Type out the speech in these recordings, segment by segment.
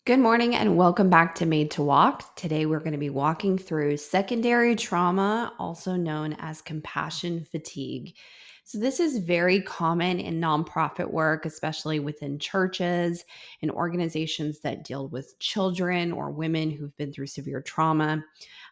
Good morning and welcome back to Made to Walk. Today we're going to be walking through secondary trauma, also known as compassion fatigue. So, this is very common in nonprofit work, especially within churches and organizations that deal with children or women who've been through severe trauma.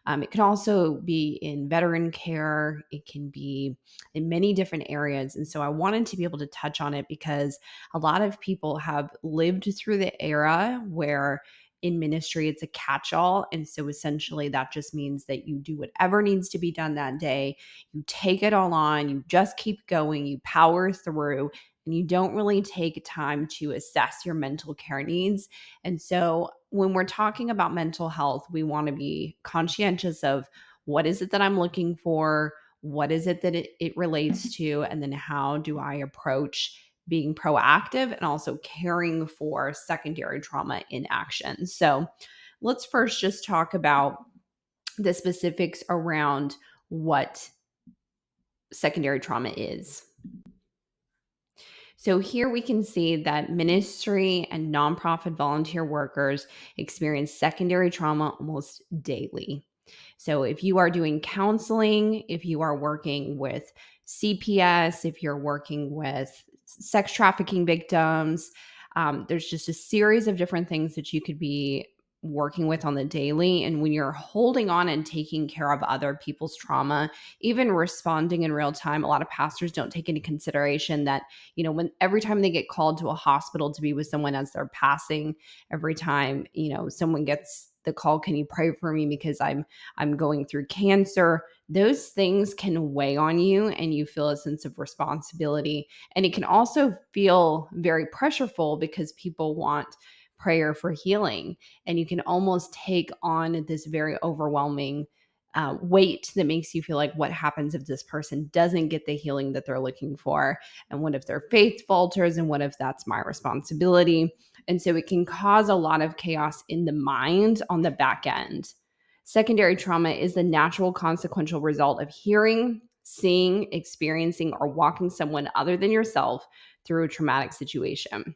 It can also be in veteran care, it can be in many different areas. And so, I wanted to be able to touch on it because a lot of people have lived through the era where in ministry it's a catch-all, and so essentially that just means that you do whatever needs to be done that day, you take it all on, you just keep going, you power through, and you don't really take time to assess your mental care needs. And so when we're talking about mental health, we want to be conscientious of what is it that I'm looking for, what is it that it relates to, and then how do I approach being proactive and also caring for secondary trauma in action. So, let's first just talk about the specifics around what secondary trauma is. So, here we can see that ministry and nonprofit volunteer workers experience secondary trauma almost daily. So, if you are doing counseling, if you are working with CPS, if you're working with sex trafficking victims, there's just a series of different things that you could be working with on the daily. And when you're holding on and taking care of other people's trauma, even responding in real time, a lot of pastors don't take into consideration that, when every time they get called to a hospital to be with someone as they're passing, every time, someone gets the call, can you pray for me because I'm going through cancer, those things can weigh on you and you feel a sense of responsibility. And it can also feel very pressureful because people want prayer for healing. And you can almost take on this very overwhelming weight that makes you feel like, what happens if this person doesn't get the healing that they're looking for? And what if their faith falters? And what if that's my responsibility? And so it can cause a lot of chaos in the mind on the back end. Secondary trauma is the natural consequential result of hearing, seeing, experiencing, or walking someone other than yourself through a traumatic situation.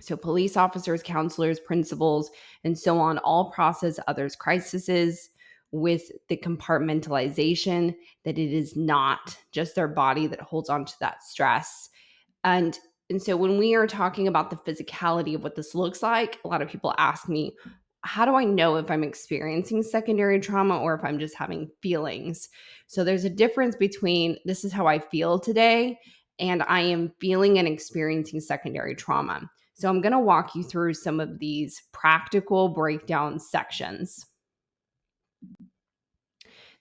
So, police officers, counselors, principals, and so on all process others' crises with the compartmentalization that it is not just their body that holds on to that stress. And and so when we are talking about the physicality of what this looks like, a lot of people ask me, how do I know if I'm experiencing secondary trauma or if I'm just having feelings? So there's a difference between this is how I feel today and I am feeling and experiencing secondary trauma. So I'm going to walk you through some of these practical breakdown sections.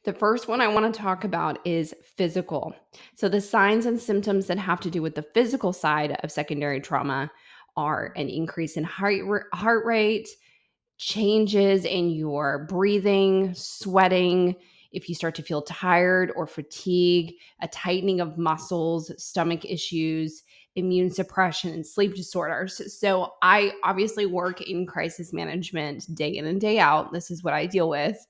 The first one I want to talk about is physical. So, the signs and symptoms that have to do with the physical side of secondary trauma are an increase in heart rate, changes in your breathing, sweating, if you start to feel tired or fatigue, a tightening of muscles, stomach issues, immune suppression, and sleep disorders. So, I obviously work in crisis management day in and day out. This is what I deal with.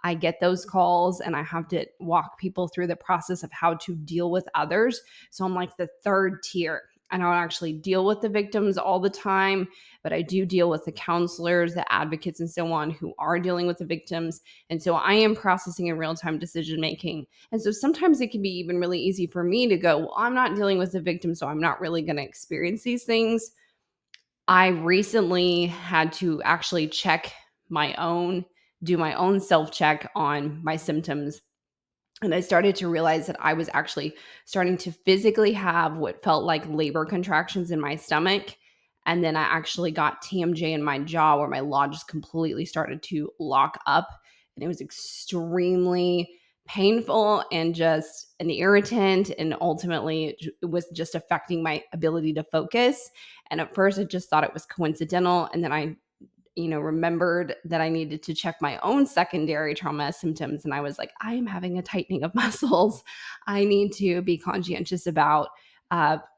I get those calls and I have to walk people through the process of how to deal with others. So, I'm like the third tier. I don't actually deal with the victims all the time, but I do deal with the counselors, the advocates, and so on who are dealing with the victims. And so I am processing in real time decision making. And so sometimes it can be even really easy for me to go, well, I'm not dealing with the victim, so I'm not really going to experience these things. I recently had to actually do my own self check on my symptoms. And I started to realize that I was actually starting to physically have what felt like labor contractions in my stomach. And then I actually got TMJ in my jaw where my jaw just completely started to lock up. And it was extremely painful and just an irritant. And ultimately, it was just affecting my ability to focus. And at first, I just thought it was coincidental. And then I remembered that I needed to check my own secondary trauma symptoms. And I was like, I am having a tightening of muscles. I need to be conscientious about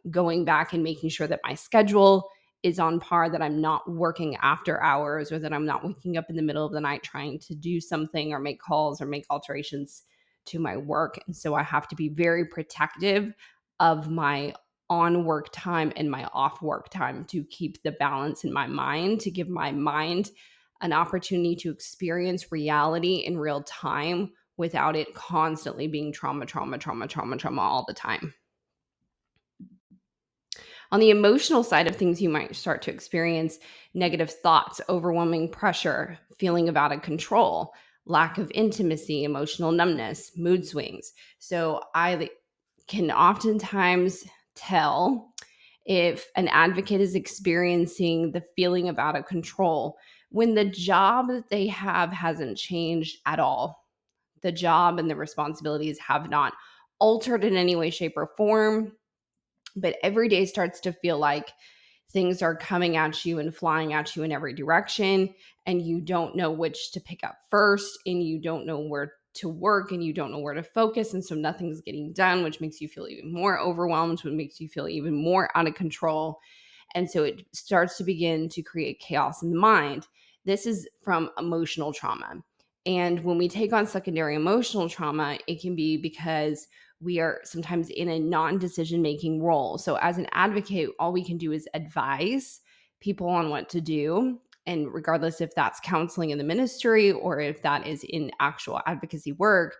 going back and making sure that my schedule is on par, that I'm not working after hours or that I'm not waking up in the middle of the night trying to do something or make calls or make alterations to my work. And so I have to be very protective of my on work time and my off work time to keep the balance in my mind, to give my mind an opportunity to experience reality in real time without it constantly being trauma, trauma, trauma, trauma, trauma all the time. On the emotional side of things, you might start to experience negative thoughts, overwhelming pressure, feeling of out of control, lack of intimacy, emotional numbness, mood swings. So I can oftentimes tell if an advocate is experiencing the feeling of out of control when the job that they have hasn't changed at all. The job and the responsibilities have not altered in any way, shape, or form, but every day starts to feel like things are coming at you and flying at you in every direction, and you don't know which to pick up first, and you don't know where to work, and you don't know where to focus, and so nothing's getting done, which makes you feel even more overwhelmed, which makes you feel even more out of control. And so it starts to begin to create chaos in the mind. This is from emotional trauma. And when we take on secondary emotional trauma, it can be because we are sometimes in a non decision making role. So, as an advocate, all we can do is advise people on what to do. And regardless if that's counseling in the ministry or if that is in actual advocacy work,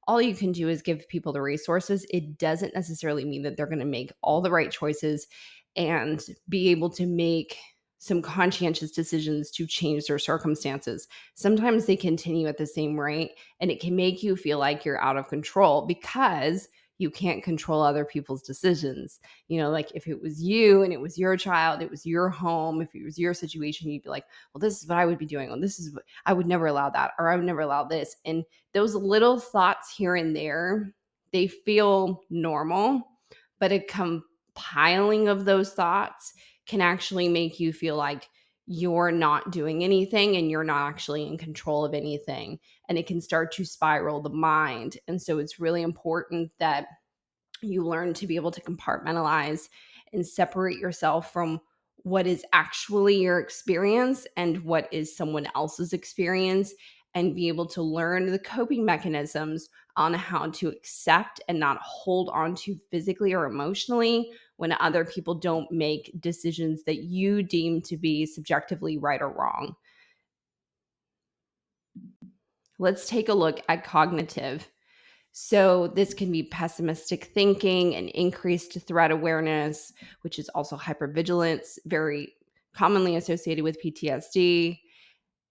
all you can do is give people the resources. It doesn't necessarily mean that they're going to make all the right choices and be able to make some conscientious decisions to change their circumstances. Sometimes they continue at the same rate, and it can make you feel like you're out of control because you can't control other people's decisions. You know, like if it was you and it was your child, it was your home, if it was your situation, you'd be like, well, this is what I would be doing. Well, this is what I would never allow that, or I would never allow this. And those little thoughts here and there, they feel normal, but a compiling of those thoughts can actually make you feel like you're not doing anything and you're not actually in control of anything. And it can start to spiral the mind. And so it's really important that you learn to be able to compartmentalize and separate yourself from what is actually your experience and what is someone else's experience, and be able to learn the coping mechanisms on how to accept and not hold on to physically or emotionally when other people don't make decisions that you deem to be subjectively right or wrong. Let's take a look at cognitive. So, this can be pessimistic thinking and increased threat awareness, which is also hypervigilance, very commonly associated with PTSD,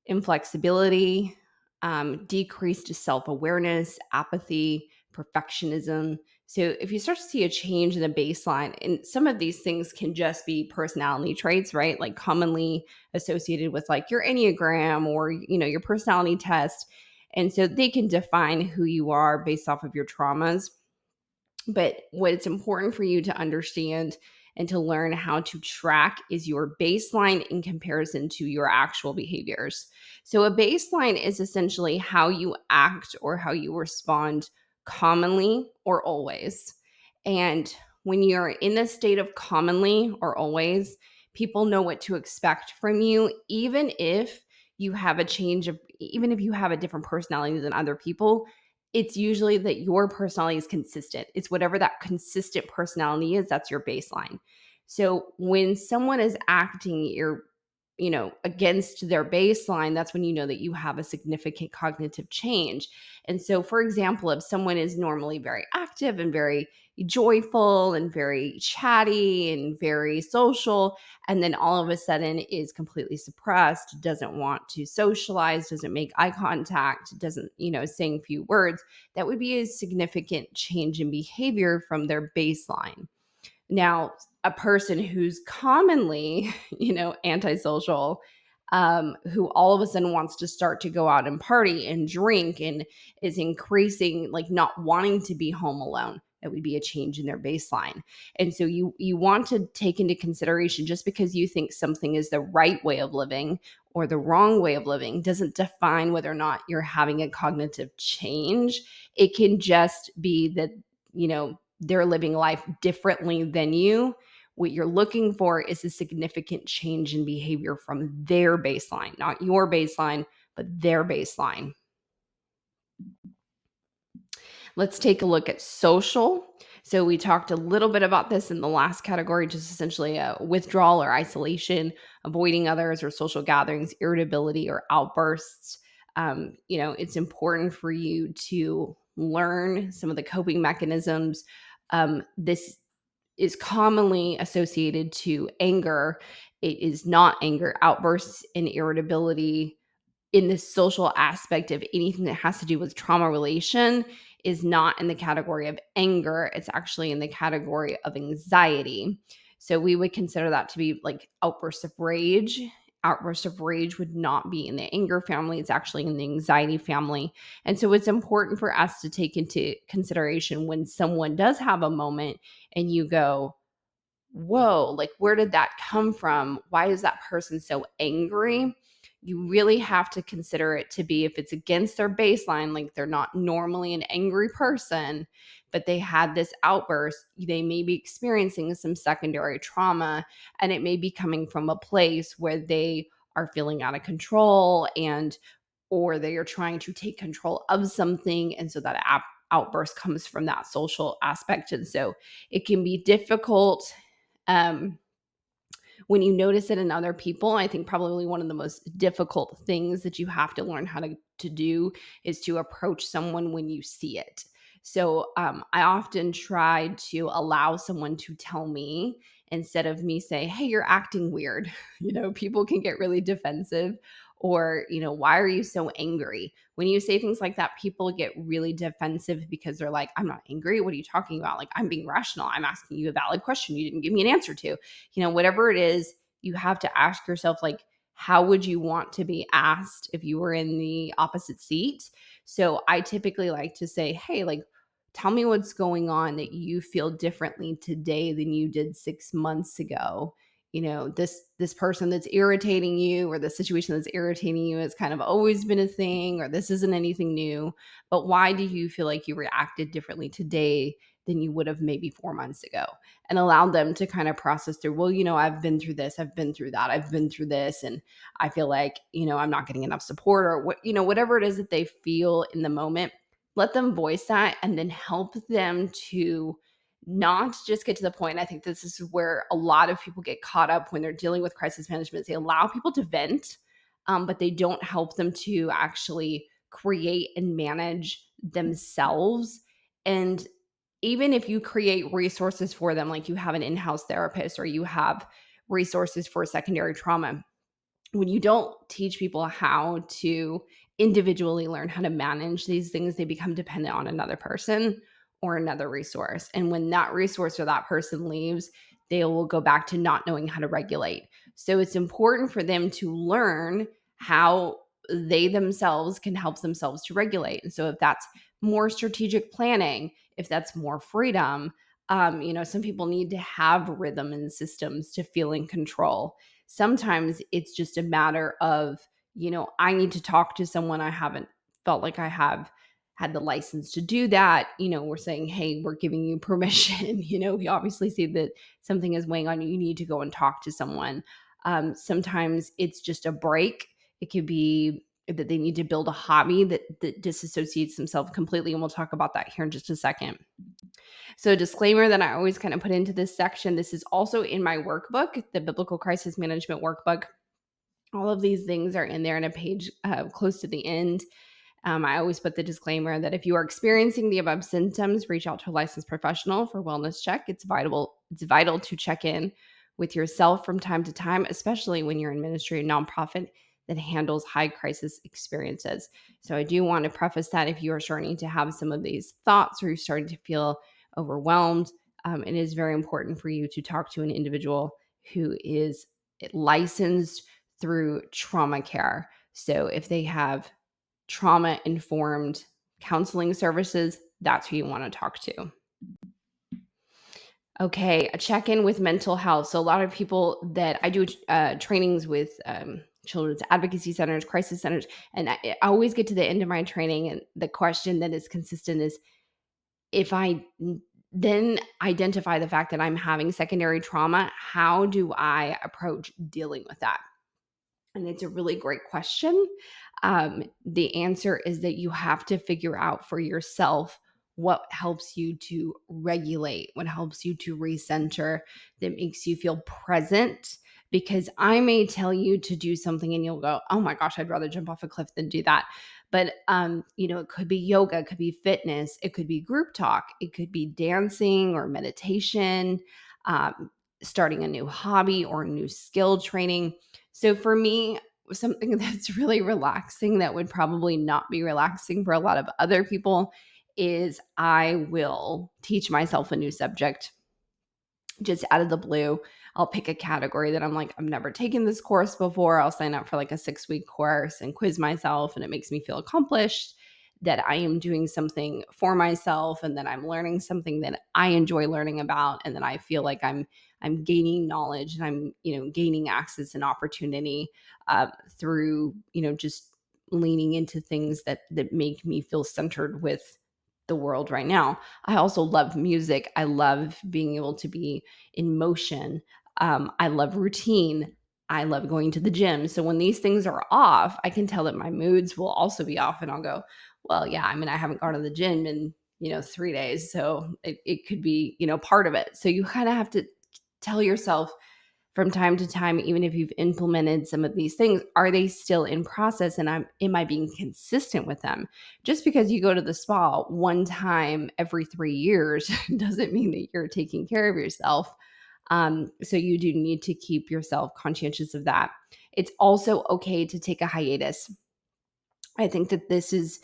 inflexibility, decreased self awareness, apathy, perfectionism. So, if you start to see a change in the baseline, and some of these things can just be personality traits, right? Like commonly associated with like your Enneagram or, your personality test. And so they can define who you are based off of your traumas. But what it's important for you to understand and to learn how to track is your baseline in comparison to your actual behaviors. So, a baseline is essentially how you act or how you respond commonly or always. And when you're in a state of commonly or always, people know what to expect from you, even if you have a change of, even if you have a different personality than other people. It's usually that your personality is consistent. It's whatever that consistent personality is, that's your baseline. So when someone is acting against their baseline, that's when you know that you have a significant cognitive change. And so, for example, if someone is normally very active and very joyful and very chatty and very social, and then all of a sudden is completely suppressed, doesn't want to socialize, doesn't make eye contact, doesn't, saying few words, that would be a significant change in behavior from their baseline. Now, a person who's commonly, antisocial, who all of a sudden wants to start to go out and party and drink and is increasing, like not wanting to be home alone, that would be a change in their baseline. And so you want to take into consideration, just because you think something is the right way of living or the wrong way of living doesn't define whether or not you're having a cognitive change. It can just be that, they're living life differently than you. What you're looking for is a significant change in behavior from their baseline, not your baseline, but their baseline. Let's take a look at social. So we talked a little bit about this in the last category, just essentially withdrawal or isolation, avoiding others or social gatherings, irritability or outbursts. It's important for you to learn some of the coping mechanisms. This is commonly associated to anger. It is not anger. Outbursts and irritability in the social aspect of anything that has to do with trauma relation is not in the category of anger. It's actually in the category of anxiety. So we would consider that to be like outbursts of rage. Outbursts of rage would not be in the anger family. It's actually in the anxiety family. And so it's important for us to take into consideration when someone does have a moment and you go, whoa, like where did that come from? Why is that person so angry? You really have to consider it to be if it's against their baseline, like they're not normally an angry person, but they had this outburst, they may be experiencing some secondary trauma, and it may be coming from a place where they are feeling out of control and or they are trying to take control of something. And so that outburst comes from that social aspect. And so it can be difficult um, when you notice it in other people. I think probably one of the most difficult things that you have to learn how to do is to approach someone when you see it. So I often try to allow someone to tell me instead of me say, hey, you're acting weird. People can get really defensive or, why are you so angry? When you say things like that, people get really defensive because they're like, I'm not angry. What are you talking about? Like, I'm being rational. I'm asking you a valid question you didn't give me an answer to. Whatever it is, you have to ask yourself, like, how would you want to be asked if you were in the opposite seat? So I typically like to say, hey, like, tell me what's going on that you feel differently today than you did 6 months ago. This person that's irritating you or the situation that's irritating you has kind of always been a thing, or this isn't anything new, but why do you feel like you reacted differently today than you would have maybe 4 months ago? And allow them to kind of process through, well, I've been through this, I've been through that, I've been through this, and I feel like, I'm not getting enough support, or whatever it is that they feel in the moment. Let them voice that and then help them to not just get to the point. I think this is where a lot of people get caught up when they're dealing with crisis management. They allow people to vent, but they don't help them to actually create and manage themselves. And even if you create resources for them, like you have an in-house therapist or you have resources for secondary trauma, when you don't teach people how to individually learn how to manage these things, they become dependent on another person or another resource. And when that resource or that person leaves, they will go back to not knowing how to regulate. So it's important for them to learn how they themselves can help themselves to regulate. And so if that's more strategic planning, if that's more freedom, some people need to have rhythm and systems to feel in control. Sometimes it's just a matter of, I need to talk to someone. I haven't felt like I have had the license to do that. We're saying, hey, we're giving you permission. We obviously see that something is weighing on you. You need to go and talk to someone. Sometimes it's just a break. It could be that they need to build a hobby that disassociates themselves completely. And we'll talk about that here in just a second. So, a disclaimer that I always kind of put into this section, this is also in my workbook, the Biblical Crisis Management Workbook. All of these things are in there in a page close to the end. I always put the disclaimer that if you are experiencing the above symptoms, reach out to a licensed professional for wellness check. It's vital to check in with yourself from time to time, especially when you're in ministry and nonprofit that handles high crisis experiences. So I do want to preface that if you are starting to have some of these thoughts or you're starting to feel overwhelmed, it is very important for you to talk to an individual who is licensed through trauma care. So if they have trauma informed counseling services, that's who you want to talk to. Okay, a check in with mental health. So, a lot of people that I do trainings with children's advocacy centers, crisis centers, and I always get to the end of my training, and the question that is consistent is if I then identify the fact that I'm having secondary trauma, how do I approach dealing with that? And it's a really great question. The answer is that you have to figure out for yourself what helps you to regulate, what helps you to recenter, that makes you feel present. Because I may tell you to do something and you'll go, oh my gosh, I'd rather jump off a cliff than do that. But it could be yoga, it could be fitness, it could be group talk, it could be dancing or meditation, um, starting a new hobby or new skill training. So for me, something that's really relaxing that would probably not be relaxing for a lot of other people is I will teach myself a new subject just out of the blue. I'll pick a category that I'm like, I've never taken this course before. I'll sign up for like a 6-week course and quiz myself, and it makes me feel accomplished that I am doing something for myself and that I'm learning something that I enjoy learning about, and that I feel like I'm gaining knowledge and I'm gaining access and opportunity through just leaning into things that make me feel centered with the world right now. I also love music. I love being able to be in motion. I love routine. I love going to the gym. So when these things are off, I can tell that my moods will also be off, and I'll go, well, yeah, I mean, I haven't gone to the gym in 3 days. So it could be part of it. So you kind of have to tell yourself from time to time, even if you've implemented some of these things, are they still in process, and am I being consistent with them? Just because you go to the spa one time every 3 years doesn't mean that you're taking care of yourself. So you do need to keep yourself conscientious of that. It's also okay to take a hiatus. I think that this is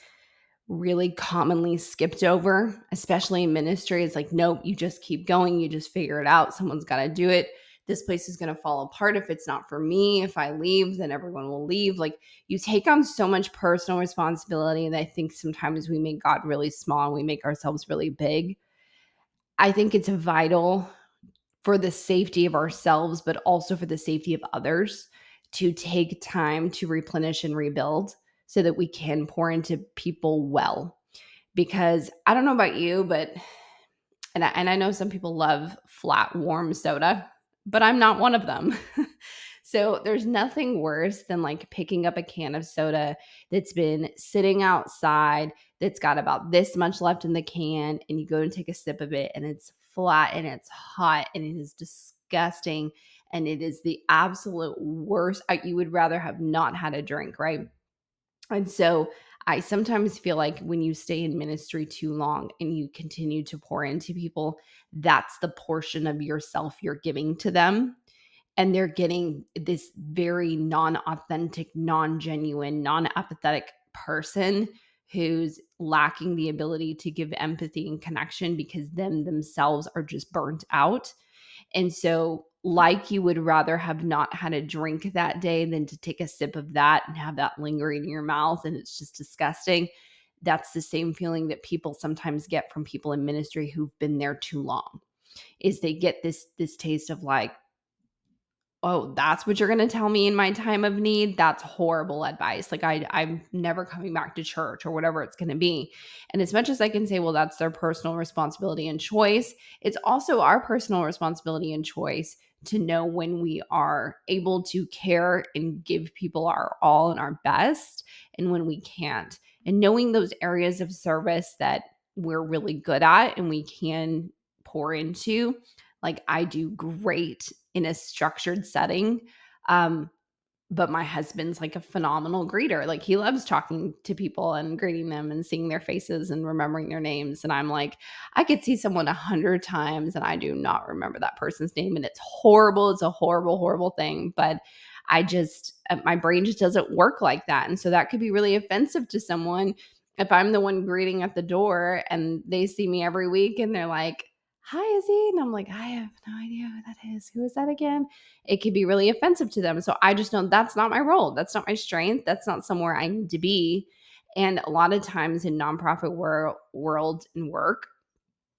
really commonly skipped over, especially in ministry. It's like, nope, you just keep going. You just figure it out. Someone's got to do it. This place is going to fall apart if it's not for me. If I leave, then everyone will leave. Like, you take on so much personal responsibility. And I think sometimes we make God really small and we make ourselves really big. I think it's vital for the safety of ourselves, but also for the safety of others, to take time to replenish and rebuild so that we can pour into people well. Because I don't know about you, but and I know some people love flat warm soda, but I'm not one of them. So there's nothing worse than like picking up a can of soda that's been sitting outside, that's got about this much left in the can, and you go and take a sip of it and it's flat and it's hot and it is disgusting and it is the absolute worst. You would rather have not had a drink, right? And so I sometimes feel like when you stay in ministry too long and you continue to pour into people, that's the portion of yourself you're giving to them. And they're getting this very non authentic, non genuine, non empathetic person who's lacking the ability to give empathy and connection because them themselves are just burnt out. And so, like you would rather have not had a drink that day than to take a sip of that and have that lingering in your mouth and it's just disgusting. That's the same feeling that people sometimes get from people in ministry who've been there too long. Is they get this taste of like, oh, that's what you're gonna tell me in my time of need? That's horrible advice. Like, I'm never coming back to church or whatever it's gonna be. And as much as I can say, well, that's their personal responsibility and choice, it's also our personal responsibility and choice to know when we are able to care and give people our all and our best and when we can't. And knowing those areas of service that we're really good at and we can pour into, like I do great in a structured setting. Um, but my husband's like a phenomenal greeter. Like, he loves talking to people and greeting them and seeing their faces and remembering their names. And I'm like, I could see someone 100 times and I do not remember that person's name. And it's horrible. It's a horrible, horrible thing. But my brain just doesn't work like that. And so that could be really offensive to someone if I'm the one greeting at the door and they see me every week and they're like, hi, Izzy. And I'm like, I have no idea who that is. Who is that again? It could be really offensive to them. So I just know that's not my role. That's not my strength. That's not somewhere I need to be. And a lot of times in nonprofit world and work,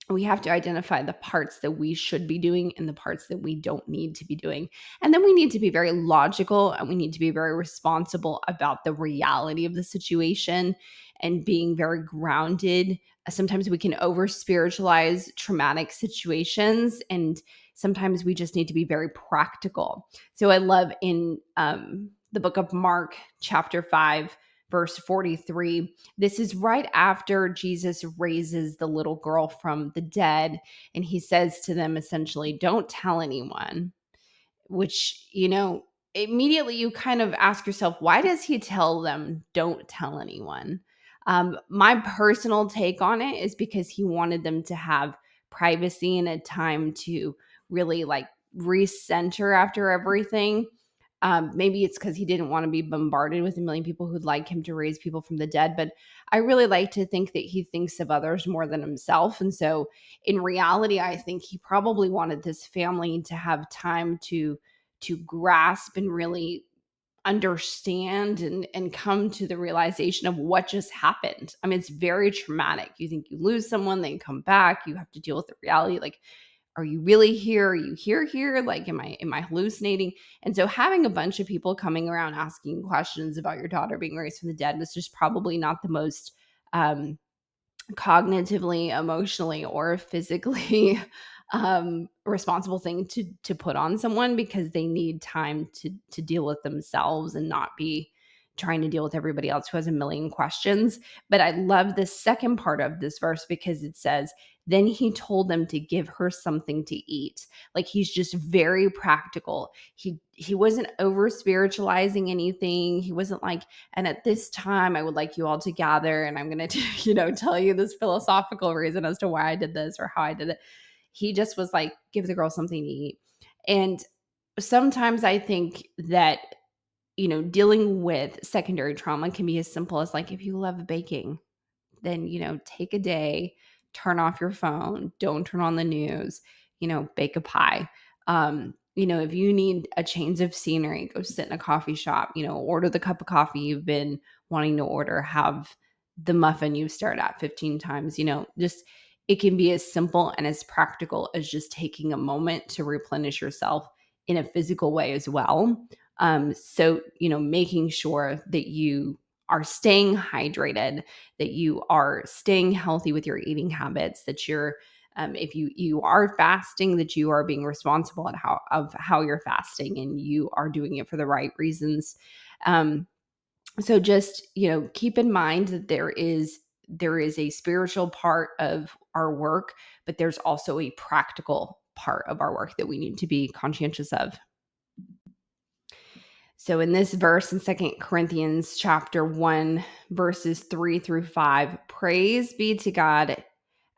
we have to identify the parts that we should be doing and the parts that we don't need to be doing. And then we need to be very logical and we need to be very responsible about the reality of the situation and being very grounded. Sometimes we can over spiritualize traumatic situations, and sometimes we just need to be very practical. So I love in the book of Mark, chapter 5, verse 43. This is right after Jesus raises the little girl from the dead. And he says to them essentially, don't tell anyone, which, immediately you kind of ask yourself, why does he tell them, don't tell anyone? My personal take on it is because he wanted them to have privacy and a time to really like recenter after everything. Maybe it's because he didn't want to be bombarded with a million people who'd like him to raise people from the dead. But I really like to think that he thinks of others more than himself. And so in reality, I think he probably wanted this family to have time to grasp and really understand and come to the realization of what just happened. I mean, it's very traumatic. You think you lose someone, they come back, you have to deal with the reality. Like, are you really here? Are you here? Like, am I hallucinating? And so having a bunch of people coming around asking questions about your daughter being raised from the dead was just probably not the most um cognitively, emotionally, or physically responsible thing to put on someone, because they need time to deal with themselves and not be trying to deal with everybody else who has a million questions. But I love the second part of this verse because it says, then he told them to give her something to eat. Like, he's just very practical. He wasn't over spiritualizing anything. He wasn't like, and at this time, I would like you all to gather, and I'm going to, tell you this philosophical reason as to why I did this or how I did it. He just was like, give the girl something to eat. And sometimes I think that, dealing with secondary trauma can be as simple as like, if you love baking, then, take a day, turn off your phone, don't turn on the news, bake a pie. If you need a change of scenery, go sit in a coffee shop, order the cup of coffee you've been wanting to order, have the muffin you've stared at 15 times, just it can be as simple and as practical as just taking a moment to replenish yourself in a physical way as well. So, making sure that you are staying hydrated, that you are staying healthy with your eating habits, that you're if you are fasting, that you are being responsible at how you're fasting and you are doing it for the right reasons. So just keep in mind that there is a spiritual part of our work, but there's also a practical part of our work that we need to be conscientious of. So in this verse in 2 Corinthians chapter 1, verses 3 through 5, praise be to God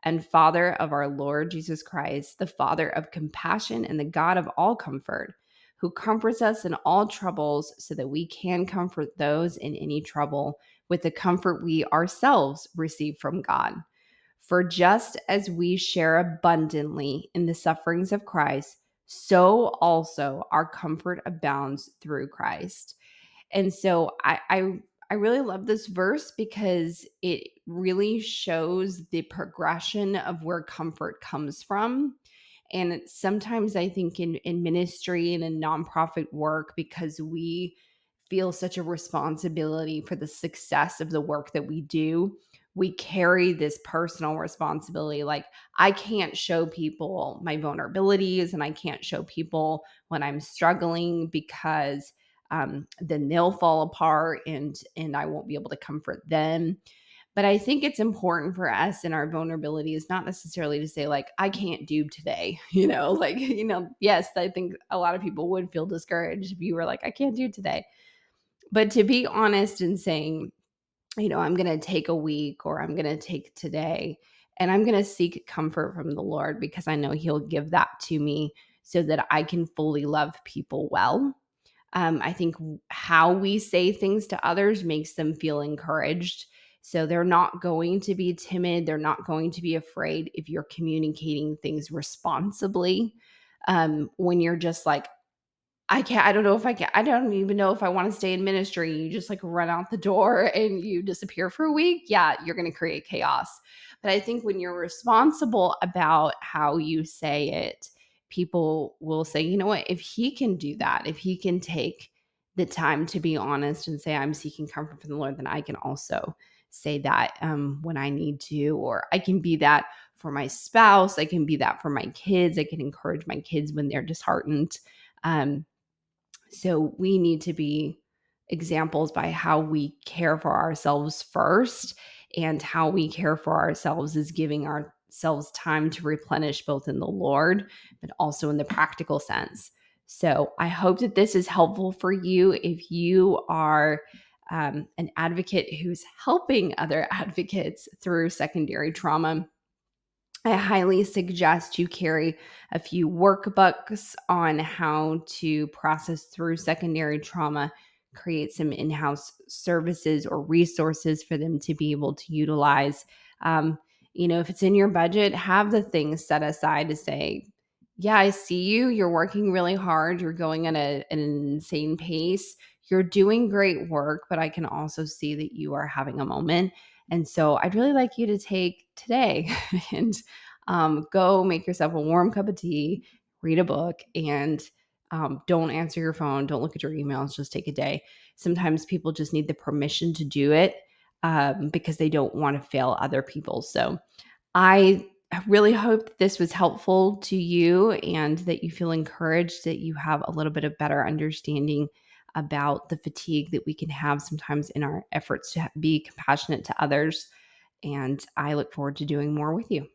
and Father of our Lord Jesus Christ, the Father of compassion and the God of all comfort, who comforts us in all troubles so that we can comfort those in any trouble with the comfort we ourselves receive from God. For just as we share abundantly in the sufferings of Christ, so also our comfort abounds through Christ. And so I really love this verse because it really shows the progression of where comfort comes from. And sometimes I think in ministry and in nonprofit work, because we feel such a responsibility for the success of the work that we do, we carry this personal responsibility. Like, I can't show people my vulnerabilities and I can't show people when I'm struggling, because then they'll fall apart and I won't be able to comfort them. But I think it's important for us in our vulnerability is not necessarily to say like, I can't do today, like, yes, I think a lot of people would feel discouraged if you were like, I can't do today. But to be honest and saying, I'm going to take a week, or I'm going to take today, and I'm going to seek comfort from the Lord because I know he'll give that to me so that I can fully love people well. I think how we say things to others makes them feel encouraged. So they're not going to be timid. They're not going to be afraid if you're communicating things responsibly. When you're just like, I don't know if I can, I don't even know if I want to stay in ministry. You just like run out the door and you disappear for a week. Yeah, you're going to create chaos. But I think when you're responsible about how you say it, people will say, you know what, if he can do that, if he can take the time to be honest and say, I'm seeking comfort from the Lord, then I can also say that when I need to, or I can be that for my spouse. I can be that for my kids. I can encourage my kids when they're disheartened. So we need to be examples by how we care for ourselves first, and how we care for ourselves is giving ourselves time to replenish both in the Lord, but also in the practical sense. So I hope that this is helpful for you if you are an advocate who's helping other advocates through secondary trauma. I highly suggest you carry a few workbooks on how to process through secondary trauma, create some in house services or resources for them to be able to utilize. Um, if it's in your budget, have the things set aside to say, yeah, I see you. You're working really hard. You're going at an insane pace. You're doing great work, but I can also see that you are having a moment. And so I'd really like you to take today and go make yourself a warm cup of tea, read a book, and don't answer your phone. Don't look at your emails. Just take a day. Sometimes people just need the permission to do it because they don't want to fail other people. So I really hope that this was helpful to you and that you feel encouraged, that you have a little bit of better understanding about the fatigue that we can have sometimes in our efforts to be compassionate to others. And I look forward to doing more with you.